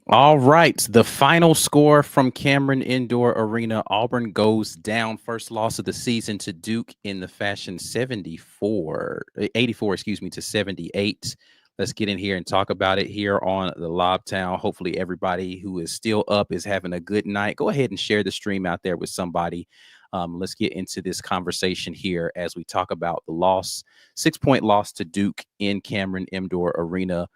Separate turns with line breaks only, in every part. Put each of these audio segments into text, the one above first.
All right. The final score from Cameron Indoor Arena. Auburn goes down. First loss of the season to Duke in the fashion 84, excuse me, to 78. Let's get in here and talk about it here on the Lob Town. Hopefully, everybody who is still up is having a good night. Go ahead and share the stream out there with somebody. Let's get into this conversation here as we talk about the loss, 6-point loss to Duke in Cameron Indoor Arena.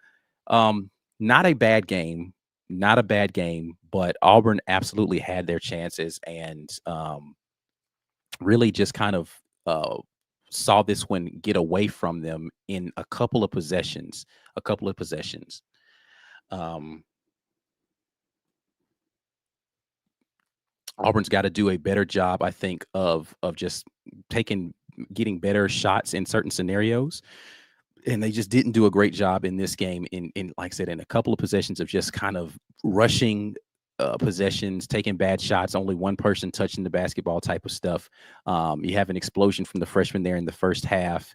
Um, Not a bad game, not a bad game, but Auburn absolutely had their chances and really just kind of uh, saw this one get away from them in a couple of possessions. A couple of possessions. Um, Auburn's got to do a better job, I think, of just taking getting better shots in certain scenarios, and they just didn't do a great job in this game in like I said, in a couple of possessions of just kind of rushing possessions, taking bad shots, only one person touching the basketball type of stuff. You have an explosion from the freshman there in the first half,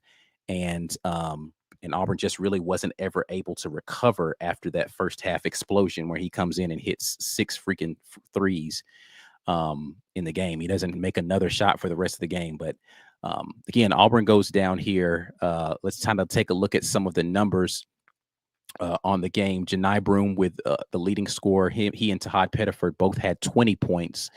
and Auburn just really wasn't ever able to recover after that first half explosion where he comes in and hits six freaking threes in the game. He doesn't make another shot for the rest of the game. But again, Auburn goes down here. Let's kind of take a look at some of the numbers on the game. Janai Broom with the leading scorer. He and Tahaad Pettiford both had 20 points.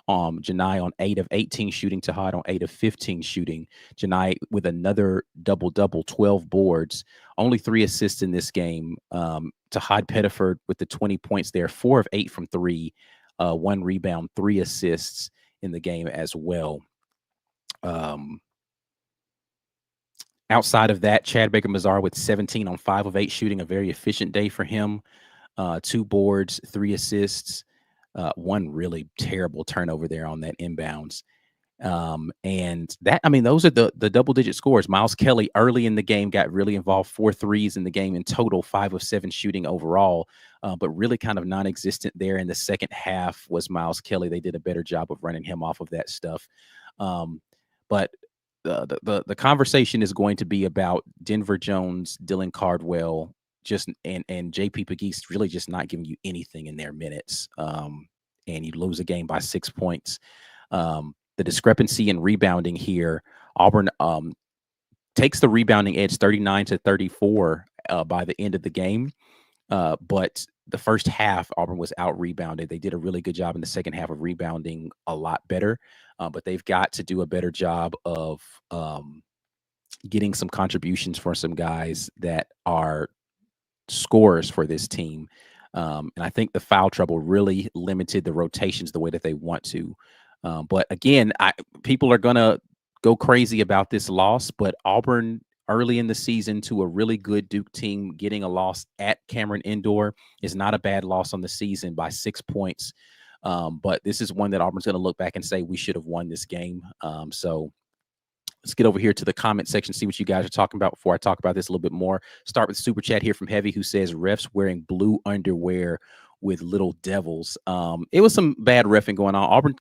Janai on 8 of 18 shooting, Tahaad on 8 of 15 shooting. Janai with another double-double, 12 boards. Only 3 assists in this game. Tahaad Pettiford with the 20 points there, 4 of 8 from 3, 1 rebound, 3 assists in the game as well. Outside of that, Chad Baker-Mazar with 17 on 5 of 8 shooting, a very efficient day for him. 2 boards, 3 assists, 1 really terrible turnover there on that inbounds. And that, I mean, those are the double-digit scores. Miles Kelly early in the game got really involved, 4 threes in the game in total, 5 of 7 shooting overall, but really kind of non-existent there in the second half was Miles Kelly. They did a better job of running him off of that stuff. But the conversation is going to be about Denver Jones, Dylan Cardwell, just and JP Pegues really just not giving you anything in their minutes. And you lose a game by 6 points. The discrepancy in rebounding here, Auburn takes the rebounding edge 39-34 by the end of the game. But the first half, Auburn was out rebounded. They did a really good job in the second half of rebounding a lot better. But they've got to do a better job of getting some contributions for some guys that are scorers for this team. And I think the foul trouble really limited the rotations the way that they want to. But again, people are going to go crazy about this loss, but Auburn early in the season to a really good Duke team getting a loss at Cameron Indoor is not a bad loss on the season by 6 points. But this is one that Auburn's going to look back and say we should have won this game. So let's get over here to the comment section, see what you guys are talking about before I talk about this a little bit more. Start with super chat here from Heavy, who says refs wearing blue underwear with little devils. It was some bad reffing going on. Auburn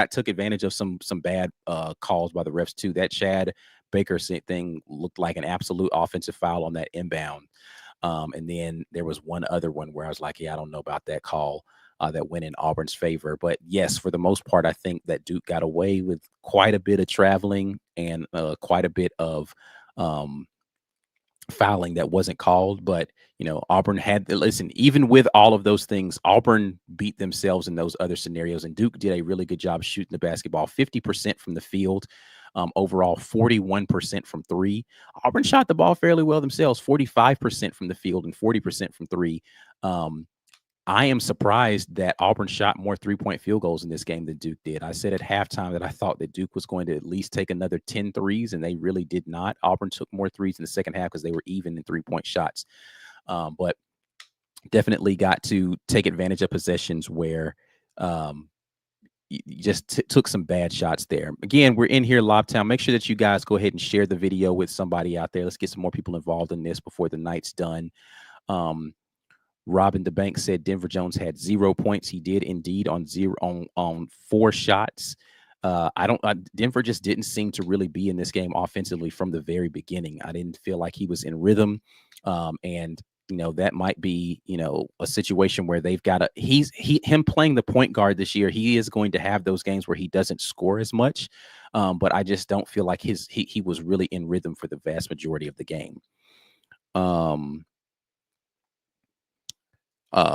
took advantage of some bad calls by the refs too. That Chad Baker thing looked like an absolute offensive foul on that inbound. And then there was one other one where I was like, yeah, I don't know about that call that went in Auburn's favor. But yes, for the most part, I think that Duke got away with quite a bit of traveling and quite a bit of fouling that wasn't called. But Auburn even with all of those things, Auburn beat themselves in those other scenarios, and Duke did a really good job shooting the basketball, 50% from the field, overall 41% from 3. Auburn shot the ball fairly well themselves, 45% from the field and 40% from 3. I am surprised that Auburn shot more 3-point field goals in this game than Duke did. I said at halftime that I thought that Duke was going to at least take another 10 threes, and they really did not. Auburn took more threes in the second half because they were even in 3-point shots. But definitely got to take advantage of possessions where you just took some bad shots there. Again, we're in here, Lobtown. Make sure that you guys go ahead and share the video with somebody out there. Let's get some more people involved in this before the night's done. Robin the Bank said Denver Jones had 0 points. He did indeed on 4 shots. Denver just didn't seem to really be in this game offensively from the very beginning. I didn't feel like he was in rhythm. And that might be, a situation where they've got him playing the point guard this year. He is going to have those games where he doesn't score as much. But I just don't feel like he was really in rhythm for the vast majority of the game.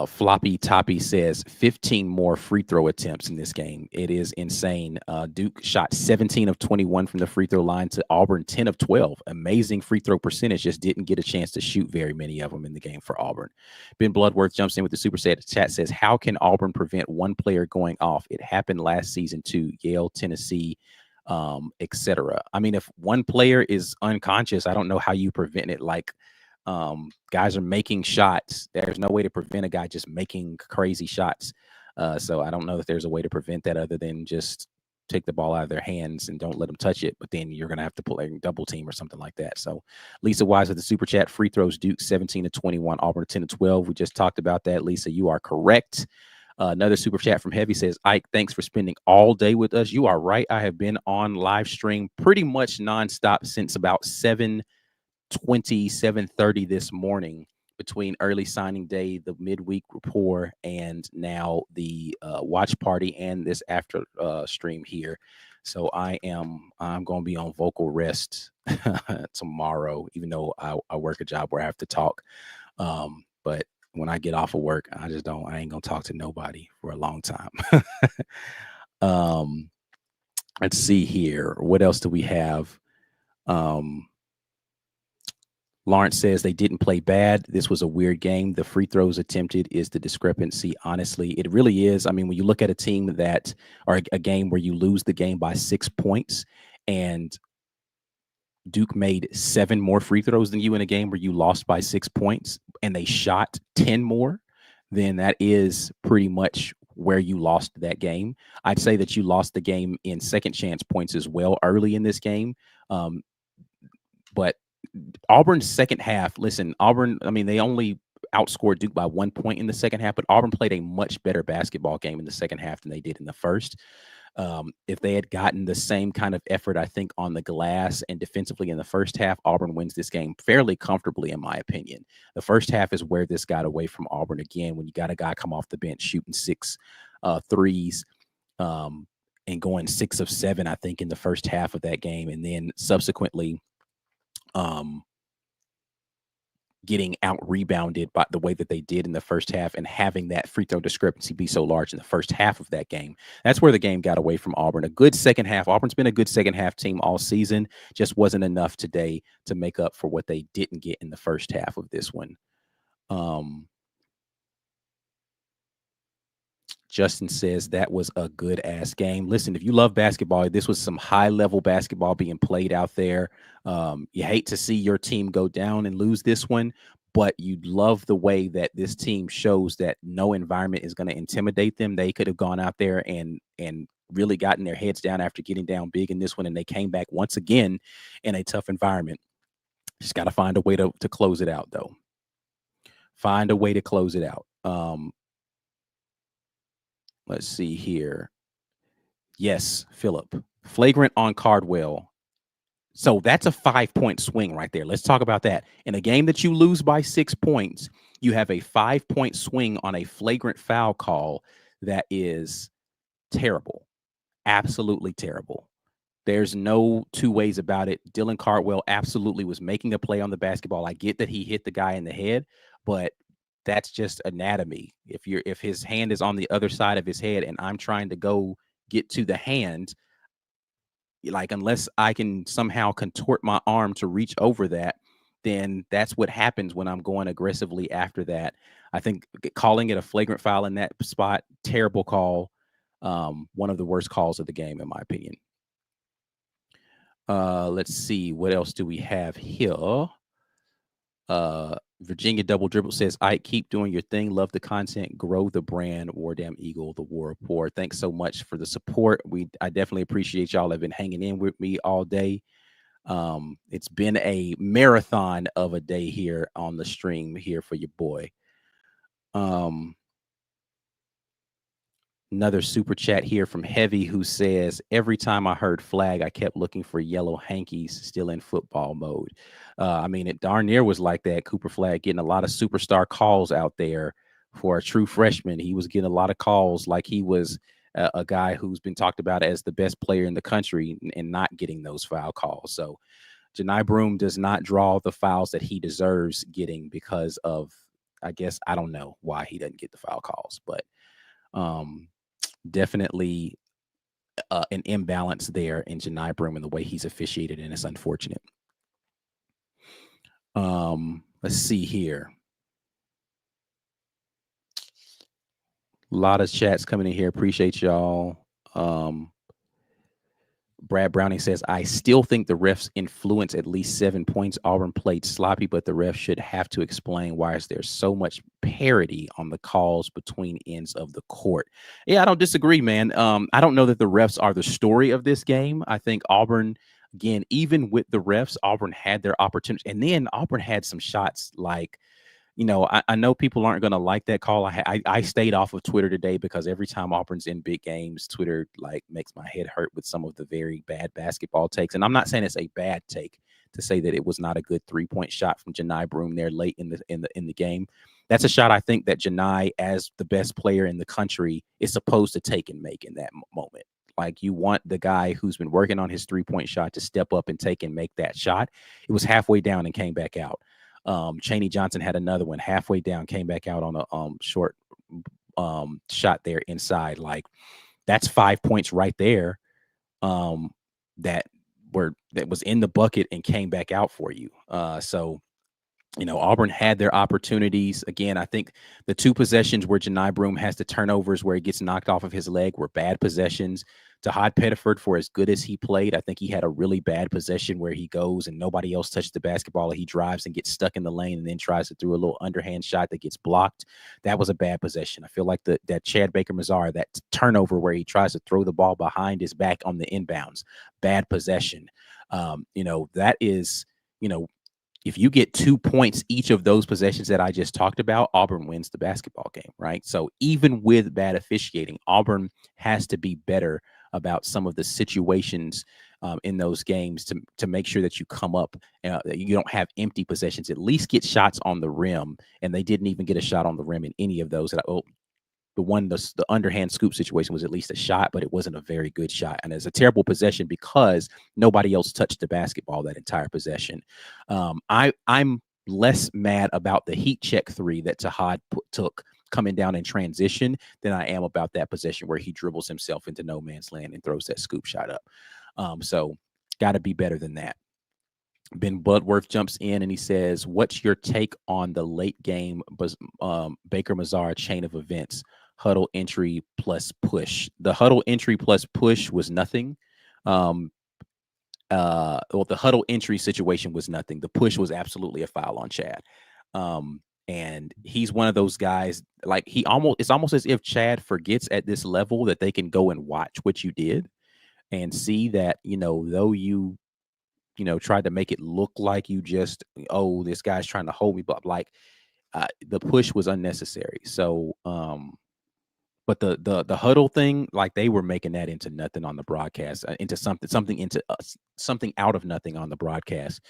Floppy Toppy says 15 more free throw attempts in this game. It is insane. Duke shot 17 of 21 from the free throw line to Auburn 10 of 12. Amazing free throw percentage. Just didn't get a chance to shoot very many of them in the game for Auburn. Ben Bloodworth jumps in with the super chat, says, how can Auburn prevent one player going off? It happened last season too. Yale, Tennessee, etc. I mean, if one player is unconscious, I don't know how you prevent it. Like, guys are making shots. There's no way to prevent a guy just making crazy shots. So I don't know if there's a way to prevent that other than just take the ball out of their hands and don't let them touch it. But then you're going to have to pull a double team or something like that. So Lisa Wise with the super chat, free throws, Duke 17 to 21, Auburn 10 to 12. We just talked about that. Lisa, you are correct. Another super chat from Heavy says, Ike, thanks for spending all day with us. You are right. I have been on live stream pretty much nonstop since about 7:30 this morning, between early signing day, the midweek rapport, and now the watch party and this after stream here. So I'm going to be on vocal rest tomorrow, even though I work a job where I have to talk. But when I get off of work, I ain't going to talk to nobody for a long time. Let's see here. What else do we have? Lawrence says they didn't play bad. This was a weird game. The free throws attempted is the discrepancy. Honestly, it really is. I mean, when you look at a team that, or a game where you lose the game by 6 points, and Duke made 7 more free throws than you in a game where you lost by 6 points, and they shot 10 more, then that is pretty much where you lost that game. I'd say that you lost the game in second chance points as well early in this game. But Auburn's second half, listen, Auburn, I mean, they only outscored Duke by 1 point in the second half, but Auburn played a much better basketball game in the second half than they did in the first. If they had gotten the same kind of effort, I think, on the glass and defensively in the first half, Auburn wins this game fairly comfortably, in my opinion. The first half is where this got away from Auburn again, when you got a guy come off the bench shooting 6 threes, and going 6 of 7, I think, in the first half of that game. And then subsequently, getting out rebounded by the way that they did in the first half, and having that free throw discrepancy be so large in the first half of that game. That's where the game got away from Auburn. A good second half. Auburn's been a good second half team all season. Just wasn't enough today to make up for what they didn't get in the first half of this one. Justin says that was a good ass game. Listen, if you love basketball, this was some high level basketball being played out there. You hate to see your team go down and lose this one, but you love the way that this team shows that no environment is going to intimidate them. They could have gone out there and really gotten their heads down after getting down big in this one, and they came back once again in a tough environment. Just got to find a way to close it out, though. Find a way to close it out. Let's see here. Yes, Philip. Flagrant on Cardwell. So that's a 5-point swing right there. Let's talk about that. In a game that you lose by 6 points, you have a 5-point swing on a flagrant foul call that is terrible. Absolutely terrible. There's no two ways about it. Dylan Cardwell absolutely was making a play on the basketball. I get that he hit the guy in the head, but that's just anatomy. If his hand is on the other side of his head and I'm trying to go get to the hand, like, unless I can somehow contort my arm to reach over that, then that's what happens when I'm going aggressively after that. I think calling it a flagrant foul in that spot, terrible call. One of the worst calls of the game, in my opinion. Let's see. What else do we have here? Virginia Double Dribble says, I keep doing your thing. Love the content. Grow the brand. War Damn Eagle, the War Report. Thanks so much for the support. I definitely appreciate y'all have been hanging in with me all day. It's been a marathon of a day here on the stream here for your boy. Another super chat here from Heavy, who says, every time I heard flag, I kept looking for yellow hankies still in football mode. I mean, it darn near was like that. Cooper Flag getting a lot of superstar calls out there for a true freshman. He was getting a lot of calls like he was a guy who's been talked about as the best player in the country and not getting those foul calls. So Janai Broome does not draw the fouls that he deserves getting because of, I guess, I don't know why he doesn't get the foul calls, but um, definitely an imbalance there in Janai Broome and the way he's officiated, and it's unfortunate. Let's see here. A lot of chats coming in here. Appreciate y'all. Brad Browning says, I still think the refs influence at least 7 points. Auburn played sloppy, but the refs should have to explain why is there so much parity on the calls between ends of the court. Yeah, I don't disagree, man. I don't know that the refs are the story of this game. I think Auburn, again, even with the refs, Auburn had their opportunity. And then Auburn had some shots like, I know people aren't going to like that call. I stayed off of Twitter today because every time Auburn's in big games, Twitter like makes my head hurt with some of the very bad basketball takes. And I'm not saying it's a bad take to say that it was not a good 3-point shot from Janai Broome there late in the game. That's a shot I think that Janai, as the best player in the country, is supposed to take and make in that moment. Like, you want the guy who's been working on his 3-point shot to step up and take and make that shot. It was halfway down and came back out. Chaney Johnson had another one halfway down, came back out on a short shot there inside. Like, that's 5 points right there that was in the bucket and came back out for you. So Auburn had their opportunities. Again, I think the 2 possessions where Janai Broome has the turnovers where he gets knocked off of his leg were bad possessions. Tahaad Pettiford, for as good as he played, I think he had a really bad possession where he goes and nobody else touches the basketball. He drives and gets stuck in the lane and then tries to throw a little underhand shot that gets blocked. That was a bad possession. I feel like that Chad Baker-Mazara, that turnover where he tries to throw the ball behind his back on the inbounds, bad possession. That is, if you get 2 points each of those possessions that I just talked about, Auburn wins the basketball game, right? So even with bad officiating, Auburn has to be better about some of the situations in those games to make sure that you come up, that you don't have empty possessions. At least get shots on the rim, and they didn't even get a shot on the rim in any of those. The underhand scoop situation was at least a shot, but it wasn't a very good shot. And it's a terrible possession because nobody else touched the basketball that entire possession. I'm less mad about the heat check 3 that Tahaad took coming down in transition than I am about that possession where he dribbles himself into no man's land and throws that scoop shot up. So got to be better than that. Ben Bloodworth jumps in and he says, what's your take on the late game Baker-Mazara chain of events? Huddle entry plus push. The huddle entry plus push was nothing. The huddle entry situation was nothing. The push was absolutely a foul on Chad. And he's one of those guys, like, it's almost as if Chad forgets at this level that they can go and watch what you did and see that, though you tried to make it look like you just, this guy's trying to hold me, but like the push was unnecessary. So, but the huddle thing, like, they were making that into nothing on the broadcast, into something out of nothing on the broadcast.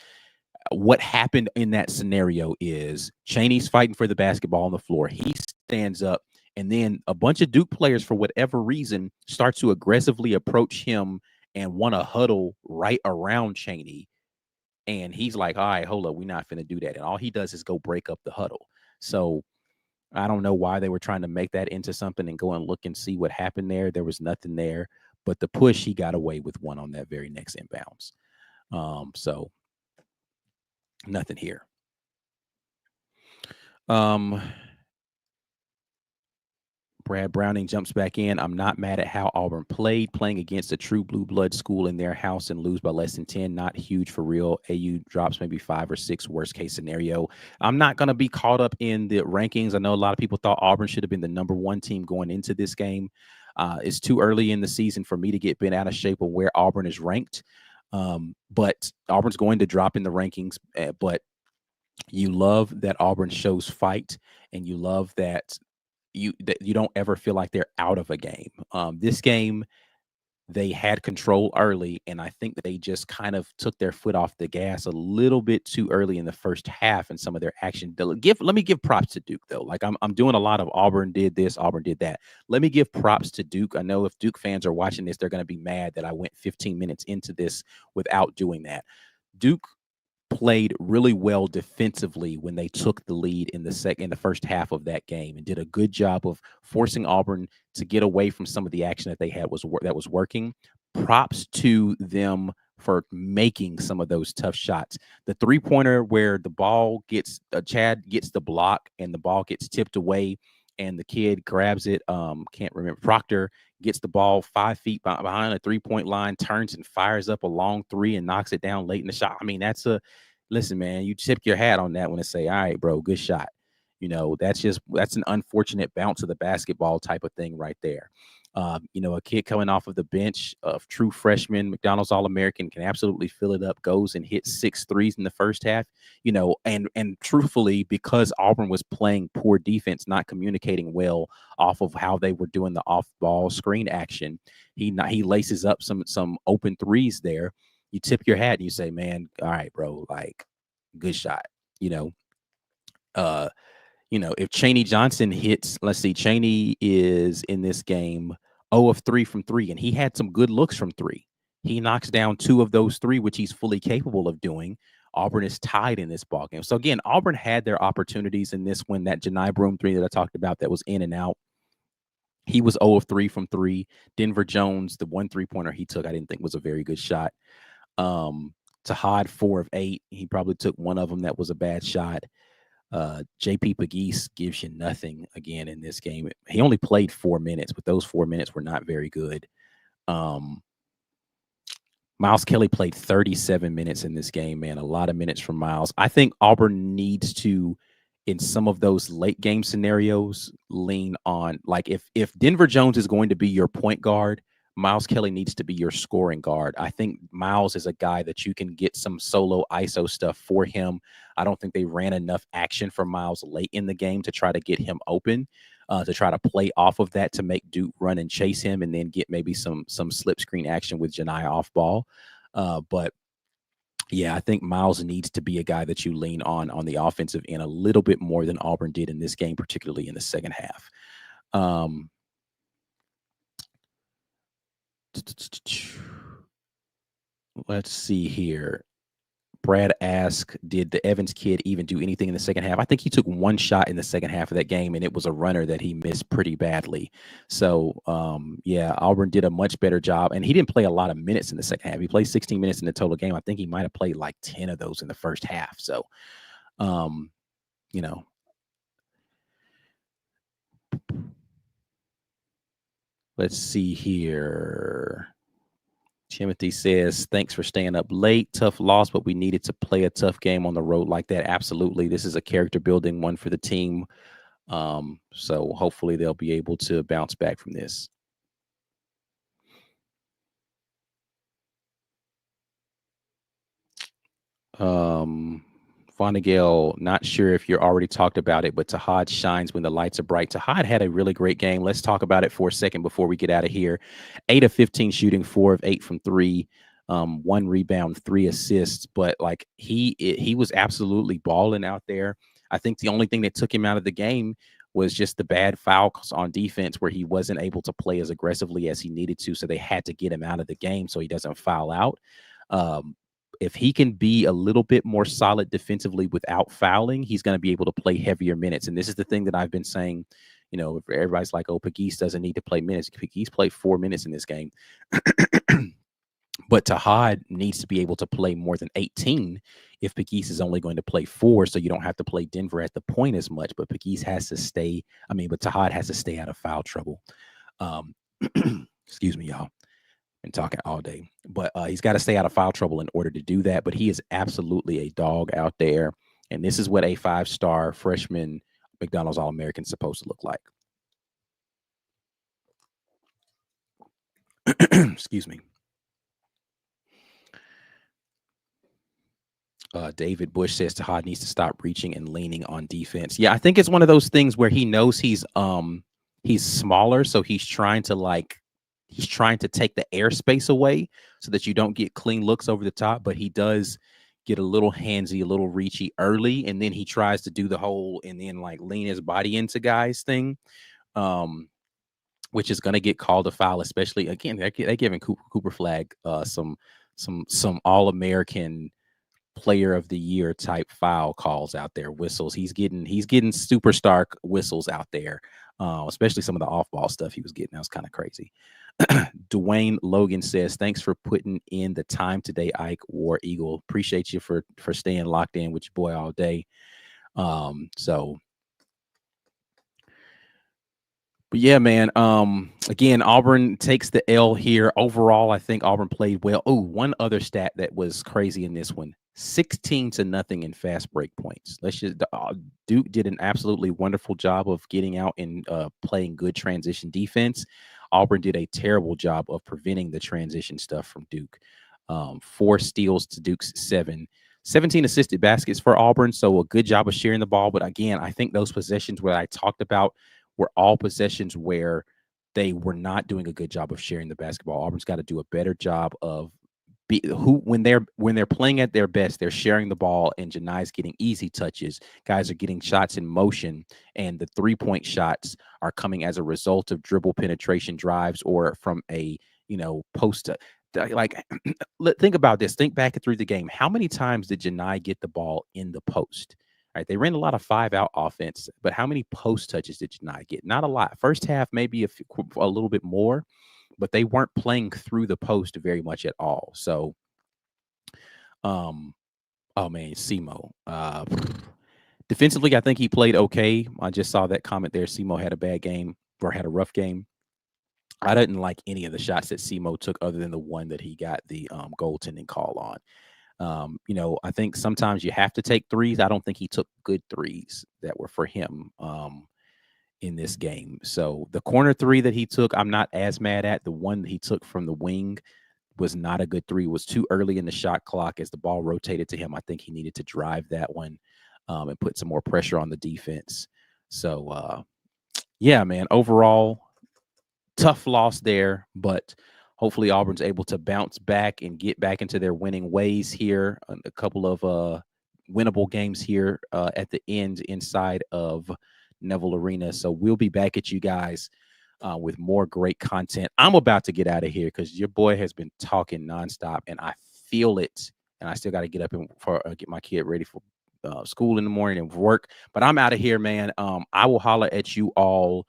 What happened in that scenario is Chaney's fighting for the basketball on the floor. He stands up, and then a bunch of Duke players, for whatever reason, start to aggressively approach him and want to huddle right around Chaney. And he's like, all right, hold up, we're not finna do that. And all he does is go break up the huddle. So I don't know why they were trying to make that into something and go and look and see what happened there. There was nothing there. But the push, he got away with one on that very next inbounds. So nothing here. Brad Browning jumps back in. I'm not mad at how Auburn played against a true blue blood school in their house and lose by less than 10. Not huge for real. AU drops maybe 5 or 6, worst case scenario. I'm not going to be caught up in the rankings. I know a lot of people thought Auburn should have been the number 1 team going into this game. It's too early in the season for me to get bent out of shape of where Auburn is ranked. But Auburn's going to drop in the rankings. But you love that Auburn shows fight, and you love that you don't ever feel like they're out of a game. This game, they had control early, and I think that they just kind of took their foot off the gas a little bit too early in the first half and some of their action. Let me give props to Duke though. Like I'm doing a lot of Auburn did this, Auburn did that. Let me give props to Duke. I know if Duke fans are watching this, they're going to be mad that I went 15 minutes into this without doing that. Duke played really well defensively when they took the lead in the first half of that game and did a good job of forcing Auburn to get away from some of the action that they had that was working. Props to them for making some of those tough shots. The three-pointer where the ball gets Chad gets the block and the ball gets tipped away and the kid grabs it. Can't remember. Proctor gets the ball 5 feet behind a three-point line, turns and fires up a long three and knocks it down late in the shot. I mean, listen, man, you tip your hat on that one and say, all right, bro, good shot. That's an unfortunate bounce of the basketball type of thing right there. A kid coming off of the bench, of true freshman, McDonald's All-American, can absolutely fill it up, goes and hits 6 threes in the first half, and truthfully, because Auburn was playing poor defense, not communicating well off of how they were doing the off-ball screen action, he laces up some open threes there. You tip your hat and you say, man, all right, bro, like, good shot. you know uh if Cheney Johnson hits, let's see, Cheney is in this game 0 of 3 from 3, and he had some good looks from 3. He knocks down 2 of those 3, which he's fully capable of doing. Auburn is tied in this ball game. So again, Auburn had their opportunities in this one. That Janai Broom 3 that I talked about that was in and out, he was 0 of 3 from 3. Denver Jones, the 1 3-pointer he took, I didn't think was a very good shot. Tahaad 4 of 8. He probably took one of them that was a bad shot. JP Pegues gives you nothing again in this game. He only played 4 minutes, but those 4 minutes were not very good. Miles Kelly played 37 minutes in this game, man. A lot of minutes from Miles. I think Auburn needs to, in some of those late game scenarios, lean on, like, if Denver Jones is going to be your point guard, Miles Kelly needs to be your scoring guard. I think Miles is a guy that you can get some solo ISO stuff for him. I don't think they ran enough action for Miles late in the game to try to get him open, to try to play off of that to make Duke run and chase him and then get maybe some slip screen action with Janai off ball. But yeah, I think Miles needs to be a guy that you lean on the offensive end a little bit more than Auburn did in this game, particularly in the second half. Let's see here. Brad asked, did the Evans kid even do anything in the second half? I think he took one shot in the second half of that game, and it was a runner that he missed pretty badly. So, yeah, Auburn did a much better job, and he didn't play a lot of minutes in the second half. He played 16 minutes in the total game. I think he might have played like 10 of those in the first half. So, you know, let's see here. Timothy says, thanks for staying up late. Tough loss, but we needed to play a tough game on the road like that. Absolutely. This is a character building one for the team. So hopefully they'll be able to bounce back from this. Vonnegail, not sure if you already talked about it, but Tahaad shines when the lights are bright. Tahaad had a really great game. Let's talk about it for a second before we get out of here. 8 of 15 shooting, 4 of 8 from 3, 1 rebound, 3 assists. But like he was absolutely balling out there. I think the only thing that took him out of the game was just the bad fouls on defense, where he wasn't able to play as aggressively as he needed to. So they had to get him out of the game so he doesn't foul out. If he can be a little bit more solid defensively without fouling, he's going to be able to play heavier minutes. And this is the thing that I've been saying, everybody's like, oh, Pegues doesn't need to play minutes. Pegues played 4 minutes in this game. But Tahaad needs to be able to play more than 18 if Pegues is only going to play 4, so you don't have to play Denver at the point as much. But Tahaad has to stay out of foul trouble. Excuse me, y'all. Been talking all day, but he's got to stay out of foul trouble in order to do that. But he is absolutely a dog out there, and this is what a 5-star freshman McDonald's All-American is supposed to look like. Excuse me. David Bush says Tahaad needs to stop reaching and leaning on defense. Yeah, I think it's one of those things where he knows he's he's smaller, so he's trying to take the airspace away so that you don't get clean looks over the top, but he does get a little handsy, a little reachy early, and then he tries to do the whole and then like lean his body into guys thing. Um, which is going to get called a foul, especially again they're giving Cooper Flag some All American Player of the Year type foul calls out there, whistles. He's getting superstar whistles out there, especially some of the off ball stuff he was getting. That was kind of crazy. Dwayne Logan says, "Thanks for putting in the time today, Ike War Eagle. Appreciate you for staying locked in with your boy all day." So But yeah, man. Again, Auburn takes the L here. Overall, I think Auburn played well. Oh, one other stat that was crazy in this one: 16-0 in fast break points. Duke did an absolutely wonderful job of getting out and playing good transition defense. Auburn did a terrible job of preventing the transition stuff from Duke. 4 steals to Duke's 7. 17 assisted baskets for Auburn, so a good job of sharing the ball. But again, I think those possessions where I talked about were all possessions where they were not doing a good job of sharing the basketball. Auburn's got to do a better job of when they're playing at their best, they're sharing the ball, and Janai's getting easy touches. Guys are getting shots in motion, and the 3-point shots are coming as a result of dribble penetration drives or from a post. Like, think about this. Think back through the game. How many times did Janai get the ball in the post? Right, they ran a lot of 5-out offense, but how many post touches did Janai get? Not a lot. First half, maybe a little bit more, but they weren't playing through the post very much at all. So, oh man, Simo. Defensively, I think he played okay. I just saw that comment there. Simo had a bad game or had a rough game. I didn't like any of the shots that Simo took, other than the one that he got the goaltending call on. I think sometimes you have to take threes. I don't think he took good threes that were for him in this game. So the corner three that he took, I'm not as mad at. The one that he took from the wing was not a good three. It was too early in the shot clock as the ball rotated to him. I think he needed to drive that one and put some more pressure on the defense. So, yeah, man, overall, tough loss there, but hopefully Auburn's able to bounce back and get back into their winning ways here. A couple of winnable games here at the end inside of Neville Arena. So we'll be back at you guys with more great content. I'm about to get out of here because your boy has been talking nonstop, and I feel it. And I still got to get up and get my kid ready for school in the morning and work. But I'm out of here, man. I will holler at you all.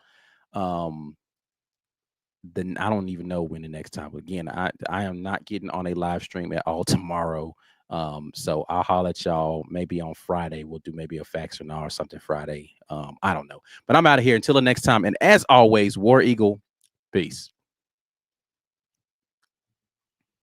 Then I don't even know when the next time. Again, I am not getting on a live stream at all tomorrow. So I'll holler at y'all maybe on Friday. We'll do maybe a fax or something Friday. I don't know. But I'm out of here until the next time. And as always, War Eagle, peace.